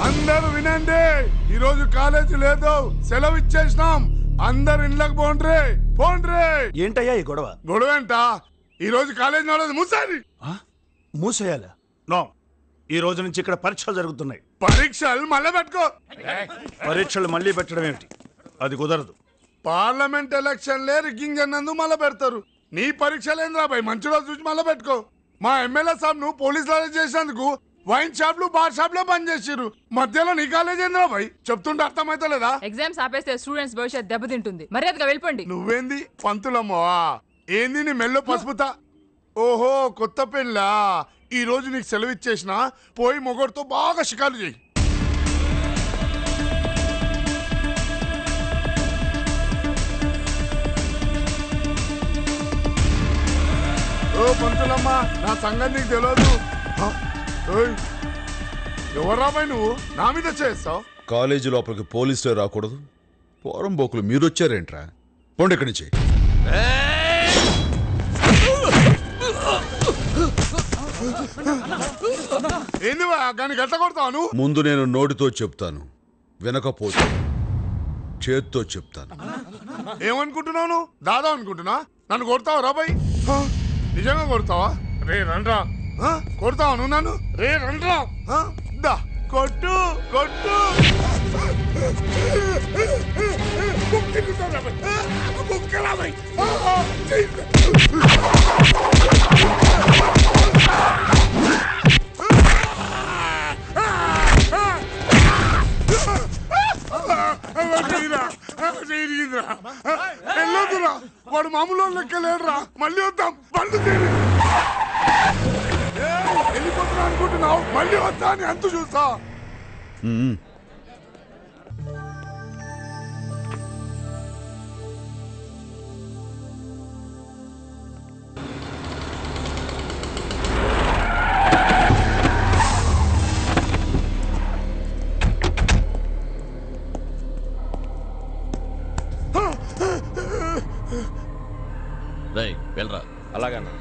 అందరూ వినండి, ఈ రోజు కాలేజీ లేదు, సెలవు ఇచ్చేసినాం. అందరు ఇండ్లకు పోండ్రే పోండ్రే. ఏంటయ్యా ఈ గొడవ? గొడవేంట? ఈ రోజు కాలేజీ నడవదు, మూసారి. మూసేయాలా? నో, ఈ రోజు నుంచి ఇక్కడ పరీక్షలు జరుగుతున్నాయి. పరీక్షలు మళ్ళీ పెట్టుకో. పరీక్షలు మళ్ళీ పెట్టడం ఏమిటి? అది కుదరదు. పార్లమెంట్ ఎలక్షన్లే రిగ్గింగ్ అన్నందుకు మళ్ళీ పెడతారు. నీ పరీక్షలేంద్రా భయ్, మంచి రోజు చూసి మళ్ళీ పెట్టుకో. మా ఎమ్మెల్యే సాబ్ ను పోలీసులు అరెస్ట్ చేసినందుకు వైన్ షాప్లు బార్ షాప్ లో బంద్ చేసిర్రు. మధ్యలో నీ కాలేజ్ ఏంద్రా భయ్? చెప్తుంటే అర్థమైతలేదా? ఎగ్జామ్స్ ఆపేస్తే స్టూడెంట్స్ భవిష్యత్ దెబ్బతింటుంది. మర్యాదగా వెళ్ళిపోండి. నువ్వేంది పంతులమ్మవా? ఏంది నీ మెల్లో పసుపుతా? ఓహో, కొత్త పెళ్ళా? ఈ రోజు నీకు సెలవు ఇచ్చేసిన, పోయి మొగడుతో బాగా షికారు చేయి. ఓ పంతులమ్మ, నా సంగతి నీకు తెలియదు. ఎవరాబాయ్ నువ్వు నా మీద చేస్తావు? కాలేజీ లోపలికి పోలీసులే రాకూడదు, పోరం బోకులు మీరు వచ్చారేంట్రా? పోండి ఇక్కడి నుంచి. ఏంది కానీ గట్ట కొడతాను? ముందు నేను నోటితో చెప్తాను, వినకపోతే చేత్తో చెప్తాను. ఏమనుకుంటున్నావు? దాదా అనుకుంటున్నా? నన్ను కొడతావా రాబాయ్? నిజంగా కొడతావా? రే రండ్రా. కొడతావా నువ్వు నన్ను? రే రండ్రా. దా కొట్టు కొట్టు. వెళ్ళొద్దురా, వాడు మామూలు లెక్క లేడురా. మళ్ళీ వద్దాం, బండ్లు తీరి. వెళ్ళిపోతున్నా అనుకుంటున్నావు, మళ్ళీ వద్దా అని అంతు చూస్తా. వెళ్ళరా. అలాగన్నా.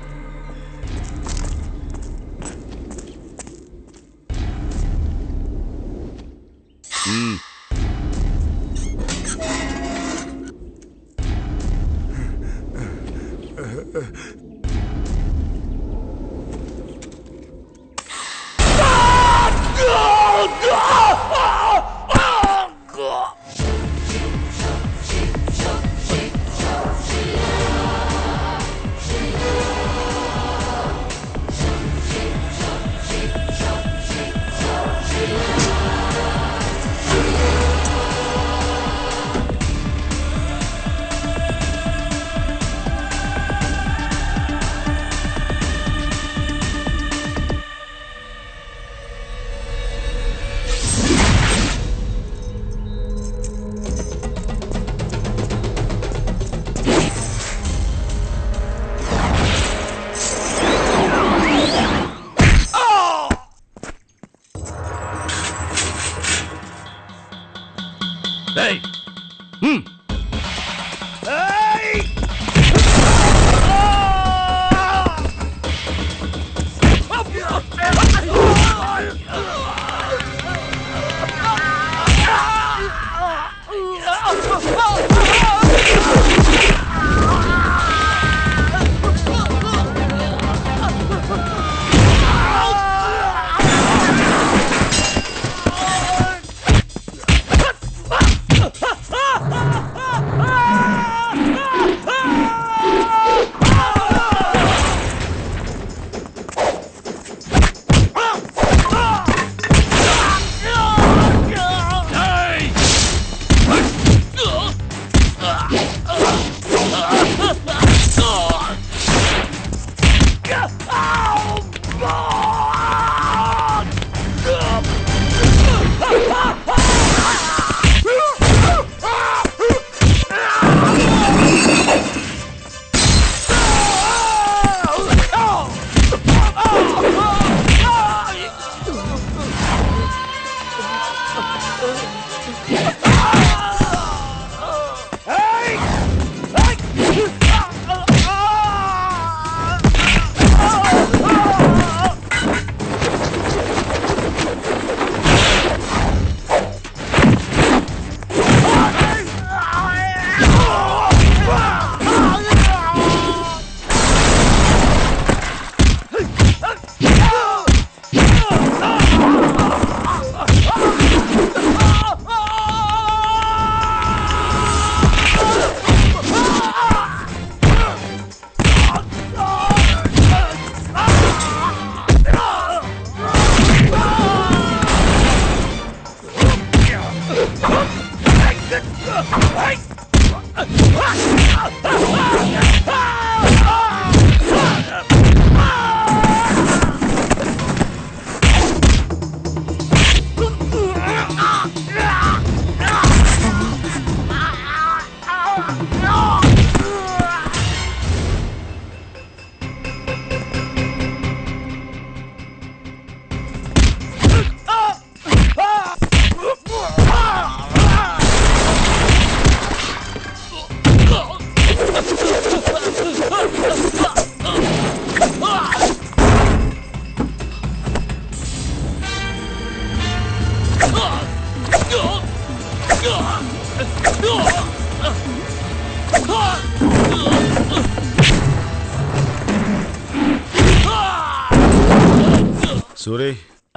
సూరే,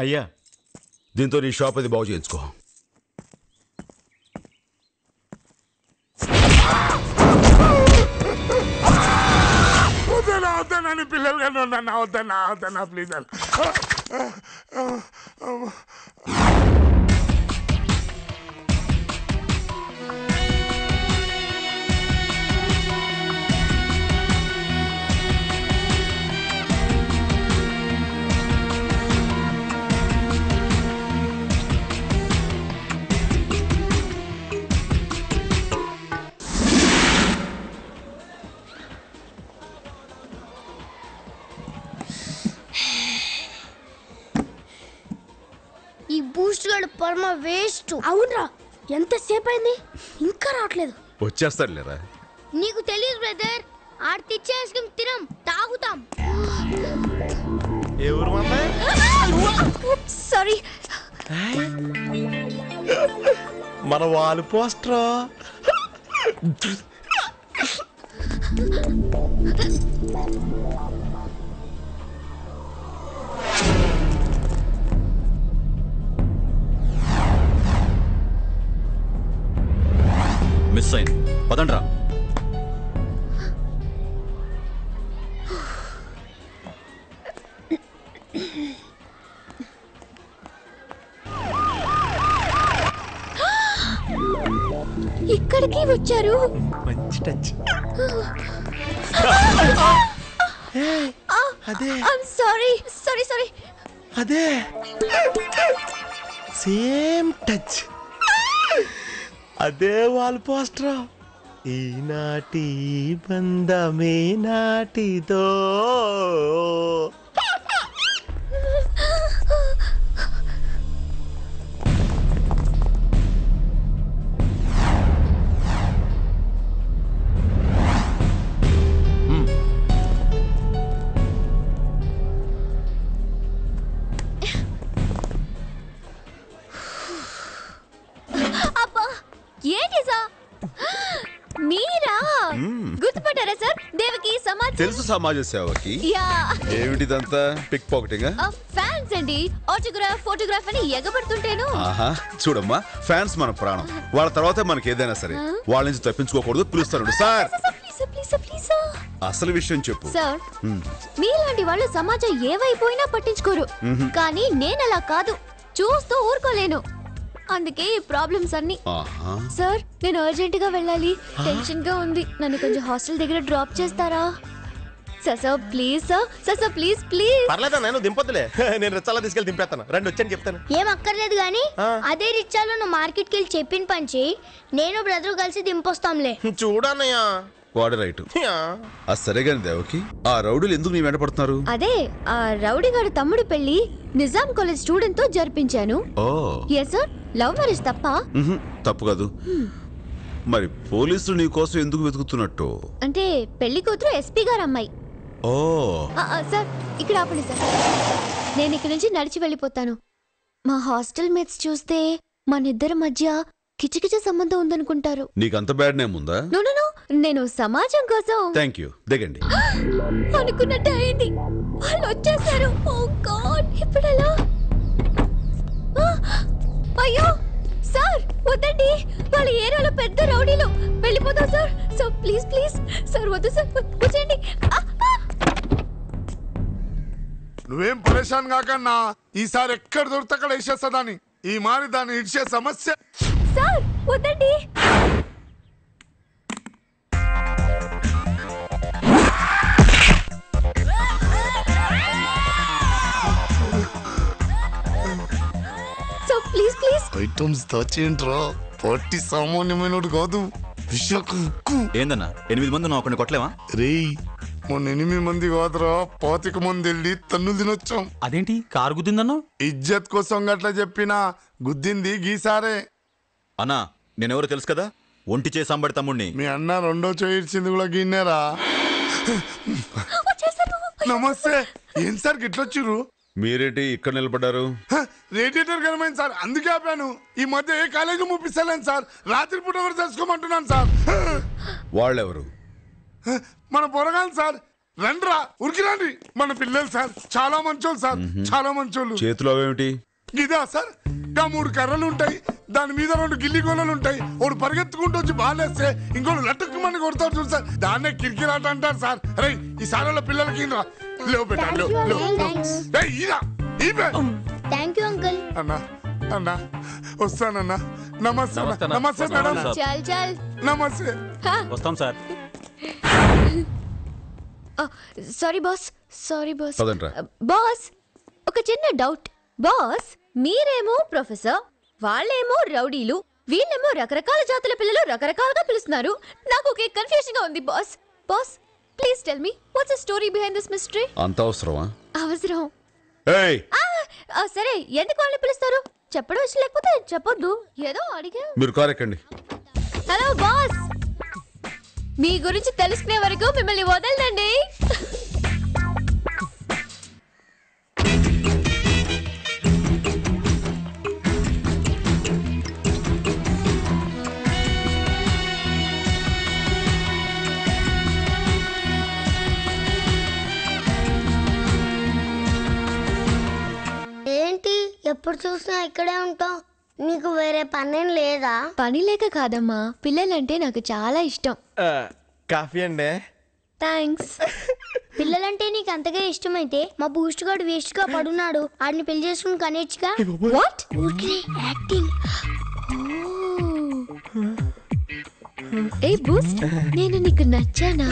అయ్యా దీంతో నీ షాప్ అది బాగు చేయించుకో. వద్దనా పిల్లలు కానీ వద్దన్నా వద్దన్నా ప్లీజ్ అన్న. ఈ బూస్ట్ గడు పరమ వేస్ట్. అవునరా, ఎంతసేపు అయింది ఇంకా రావట్లేదు. వచ్చేస్తాడు లేరా. నీకు తెలియదు బ్రదర్, ఆడ తెచ్చే ఐస్ క్రీమ్ తినం తాగుతాం. సారీ. మన వాల్ పోస్టర్ మిస్ అయింది. పదండ్రా. ఇక్కడికి వచ్చారు. మంచి టచ్. అదే సారీ సారీ సారీ. అదే సేమ్ టచ్. అదే వాల్ పోస్టర్. ఈనాటి బంధమే నాటిదో. ఏంటి సార్ మీరా గుర్తుపట్టారా సార్? దేవకి సమాజ్ తెలుసు సమాజ సేవకి. యా. ఏమిటిదంతా పిక్ పాకెటింగ్? ఫ్యాన్స్ అండి, ఆటోగ్రాఫ్ ఫోటోగ్రాఫ్ అని ఎగబడుతుంటేను. ఆహా, చూడమ్మా, ఫ్యాన్స్ మన ప్రాణం. వాళ్ళ తర్వాతే మనకి ఏదైనా సరే. వాళ్ళ నుంచి తప్పించుకోకూడదు. పిలుస్తాడు సార్. అసలు విషయం చెప్పు సార్. మీలాంటి వాళ్ళు సమాజం ఏవైపోయినా పట్టించుకోరు, కానీ నేను అలా కాదు, చూస్తూ ఊరుకోలేను. అందుకే ఈ ప్రాబ్లమ్స్ అన్ని. సార్, నేను అర్జెంట్ గా వెళ్ళాలి, టెన్షన్ గా ఉంది. నన్ను కొంచెం హాస్టల్ దగ్గర డ్రాప్ చేస్తారా? Sir please sir please please. పర్లేదా, నేను దింపొద్దులే. నేను రిచ్చాలో తీసుకెళ్ళి దింపేస్తాను. రండి వచ్చాను చెప్తాను. ఏం అక్కర్లేదు గానీ అదే రిచ్చాలో నువ్వు మార్కెట్ కి వెళ్ళి చెప్పిన పని చేయి, నేను బ్రదర్ కలిసి దింపొస్తాంలే. చూడన్నయ్యా. వాడు రైట్. సరే గాని దేవకి, ఆ రౌడీలు ఎందుకు నీ వెంట పడుతున్నారు? అదే ఆ రౌడీ గారి తమ్ముడు పెళ్లి నిజాం కాలేజ్ స్టూడెంట్ తో జరిపించాను. Yes sir. లవ్ మ్యారేజ్ తప్ప? తప్పు కాదు. మరి పోలీసులు నీ కోసం ఎందుకు వెతుకుతున్నట్టు? అంటే పెళ్లి కూతురు ఎస్పీ గారు అమ్మాయి. ఓ సార్, ఇక్కడ ఆపండి సార్. నేను ఇక్కడ నుంచి నడిచి వెళ్ళిపోతాను. మా హాస్టల్ మేట్స్ చూస్తే మనిద్దరి మధ్య కిచకిచ సంబంధం ఉందనుకుంటారు. నీకంత బ్యాడ్ నేమ్ ఉందా? నో నో నో, నేను సమాజం కోసం. థ్యాంక్ యూ, దిగండి. అనుకున్నట్టు అయింది, వాళ్ళు వచ్చేసారు. ఓ గాడ్, ఇప్పుడు ఎలా? అయ్యో సార్, వద్దండి, వాళ్ళ ఏరియాలో పెద్ద రౌడీలు. వెళ్ళిపోతాం sir. Sir please please sir, వద్దు సార్, వచ్చేయండి. నువ్వేం పరేషాన్ కాకన్నా, ఈసారి ఎక్కడ దొరికితే అక్కడ వేసేస్తుందని. ఈ మారి దాన్ని ఇచ్చే సమస్య. సార్ వద్దండి. Sir please please. ఐటమ్స్ దాచేంట్రా, పార్టీ సామాన్యమైనడు కాదు. ఏందన్నా 8 మంది నువ్వు ఒకరిని కొట్టలేవా? రేయ్, మొన్న 8 మంది కాదురా, 25 మంది వెళ్ళి తన్నులు తినొచ్చాం. అదేంటి కారు గుద్దిందన్నా? ఇజ్జత్ కోసం గట్లా చెప్పినా గుద్దింది గీసారే. అన్నా, నేనెవరో తెలుసు కదా, ఒంటి చేసాంబడి తమ్ముడిని. మీ అన్న రెండో చేయించింది కూడా గిన్నెరా. నమస్తే. ఏం సార్ గిట్లొచ్చిర్రు? మీరేంటి ఇక్కడ నిలబడ్డారు? రేడియేటర్ గరమైంది సార్, అందుకే ఆపాను. ఈ మధ్య ఏ కాలేజీ ముప్పిస్తలేను సార్, రాత్రిపూట కూడా తెలుసుకోమంటున్నాను సార్. వాళ్ళెవరు? మన పొరగాలి సార్, రండ్రా ఉరికి రండి. మన పిల్లలు సార్ చాలా మంచోళ్ళు సార్, చాలా మంచోళ్ళు. చేతిలో ఏమిటి? ఇదా సార్, ఇంకా 3 కర్రలు ఉంటాయి, దాని మీద 2 గిల్లి గోళలు ఉంటాయి. ఒకడు పరిగెత్తుకుంటూ వచ్చి బాలేస్తే ఇంకోటి లట్టుకుమని కొడతాడు చూడు సార్, దాన్నే కిరికిరాట అంటారు సార్. అరే ఈ సారాల పిల్లలకి రా లేవు పెట్టా థ్యాంక్ యూ అంకుల్. అన్నా అన్నా వస్తానన్నా. నమస్తే అన్నా. నమస్తే మేడం. చల్ చల్. నమస్తే. వస్తాం sir. Sorry boss, sorry boss. పదండ్రా. బాస్ ఒక చిన్న డౌట్. బాస్ మీరేమో ప్రొఫెసర్, వాళ్ళేమో రౌడీలు, వీళ్ళేమో రకరకాల జాతుల పిల్లలు రకరకాలుగా పిలుస్తున్నారు. నాకు ఒకే కన్ఫ్యూజన్ గా ఉంది boss. Boss please tell me what's the story behind this mystery? అంత అవసరమా? అవసరం. ఏయ్ సరే ఎందుకు వాళ్ళని పిలుస్తారు? చెప్పడం ఇష్టం లేకపోతే చెప్పొద్దు, ఏదో అడిగా. మీరు కారు ఎక్కండి. హలో బాస్, మీ గురించి తెలుసుకునే వరకు మిమ్మల్ని వదలదండి. ఏంటి ఎప్పుడు చూసినా ఇక్కడే ఉంటావు? నీకు వేరే పనేం లేదా? పని లేక కాదమ్మా, పిల్లలంటే నాకు చాలా ఇష్టం. కాఫీ అండి. థ్యాంక్స్. పిల్లలంటే నీకు అంతగా ఇష్టమైతే మా బూస్ట్ గాడు వేస్ట్ గా పడున్నాడు, ఆడిని పెళ్లి చేసుకుని కనేచ్చుగా. వాట్? యాక్టింగ్. ఏ బూస్ట్, నేను నీకు నచ్చానా?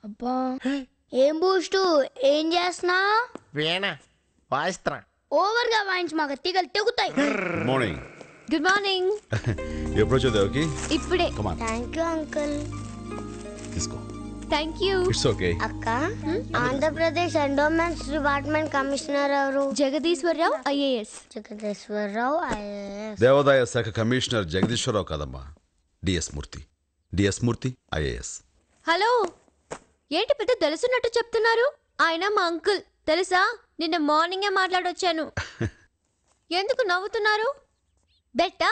అబ్బా ఏం బూస్ట్, ఏం చేస్తున్నా? వీణ వాయిస్త్రా. ఓవర్ గా వాయించి మాకు తీగలు తెగుతాయి. మార్నింగ్. Good morning. ఎప్పుడు వచ్చావు దేవకి? ఇప్పుడే. Thank you uncle. తీసుకో. Thank you. It's okay. అక్క, ఆంధ్రప్రదేశ్ ఎండోమెంట్స్ డిపార్ట్మెంట్ కమిషనర్ ఎవరు? జగదీశ్వరరావు ఐఏఎస్. జగదీశ్వరరావు IAS. దేవాదాయ శాఖ కమిషనర్ జగదీశ్వరరావు కాదమ్మా, డిఎస్ మూర్తి. డిఎస్ మూర్తి ఐఏఎస్. హలో, ఏంటి పెద్ద తెలుసున్నట్టు చెప్తున్నారు? ఆయన మా అంకుల్ తెలుసా? నిన్న మార్నింగే మాట్లాడొచ్చాను. ఎందుకు నవ్వుతున్నారు? బెట్టా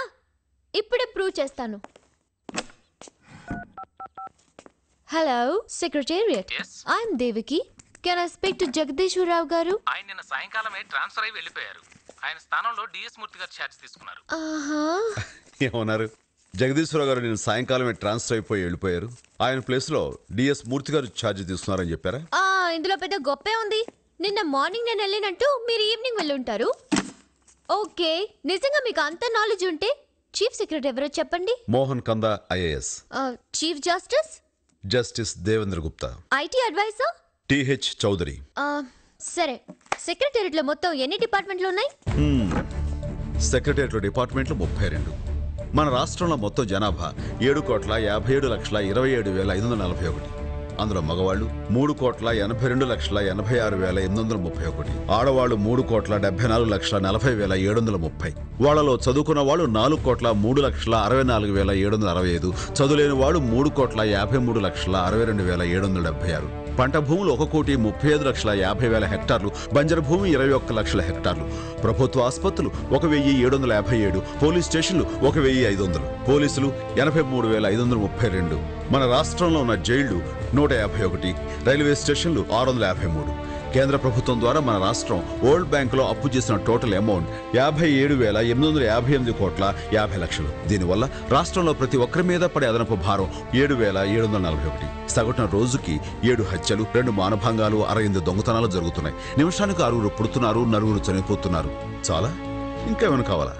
ఇప్పుడే ప్రూవ్ చేస్తాను. హలో సెక్రటేరియట్, ఐఎమ్ దేవికి. Can I speak to Jagadeeswara Rao గారు? ఆయన నిన్న సాయంకాలమే ట్రాన్స్ఫర్ అయి వెళ్ళిపోయారు. ఆయన స్థానంలో డిఎస్ మూర్తి గారు ఛార్జ్ తీసుకున్నారు. ఆహా. ఏమన్నారు? జగదీశ్వరరావు గారు నేను సాయంకాలమే ట్రాన్స్ఫర్ అయిపోయి వెళ్ళిపోయారు, ఆయన ప్లేస్ లో డిఎస్ మూర్తి గారు ఛార్జ్ తీసుకున్నారని చెప్పారా? ఇందులో పెద్ద గొప్పే ఉంది. నిన్న మార్నింగ్ నేను వెళ్ళినట్టు మీరు ఈవినింగ్ వెళ్ళుంటారు. ఓకే, నిజంగా మీకు అంత నాలెడ్జ్ ఉంటే చీఫ్ సెక్రటరీ ఎవరో చెప్పండి. Mohan Kanda IAS. Chief justice? Justice Devendra Gupta. IT adviser? TH Chowdary. సరే, సెక్రటేరియట్ లో మొత్తం ఎన్ని డిపార్ట్మెంట్లు ఉన్నాయి? సెక్రటేరియట్ డిపార్ట్మెంట్లు 32. మన రాష్ట్రంలో మొత్తం జనాభా 7,57,27,541. అందులో మగవాళ్ళు 3,82,86,831. ఆడవాళ్లు 3,74,40,730. వాళ్లలో చదువుకున్న వాళ్ళు 4,03,64,765. చదువులేని వాడు 3,53,62,776. పంట భూములు 1,35,50,000 హెక్టార్లు, బంజరు భూమి 21 లక్షల హెక్టార్లు. ప్రభుత్వ ఆసుపత్రులు 1,757. పోలీస్ స్టేషన్లు 1,500. పోలీసులు 83,532. మన రాష్ట్రంలో ఉన్న జైళ్లు 151. రైల్వే స్టేషన్లు 653. కేంద్ర ప్రభుత్వం ద్వారా మన రాష్ట్రం వరల్డ్ బ్యాంక్ లో అప్పు చేసిన టోటల్ అమౌంట్ 57,858,50,00,000. దీనివల్ల రాష్ట్రంలో ప్రతి ఒక్కరి మీద పడే అదనపు భారం 7,741. సగటున రోజుకి 7 హత్యలు, 2 మానభంగాలు, 68 దొంగతనాలు జరుగుతున్నాయి. నిమిషానికి 6 పుడుతున్నారు, 4 చనిపోతున్నారు. చాలా? ఇంకేమైనా కావాలా?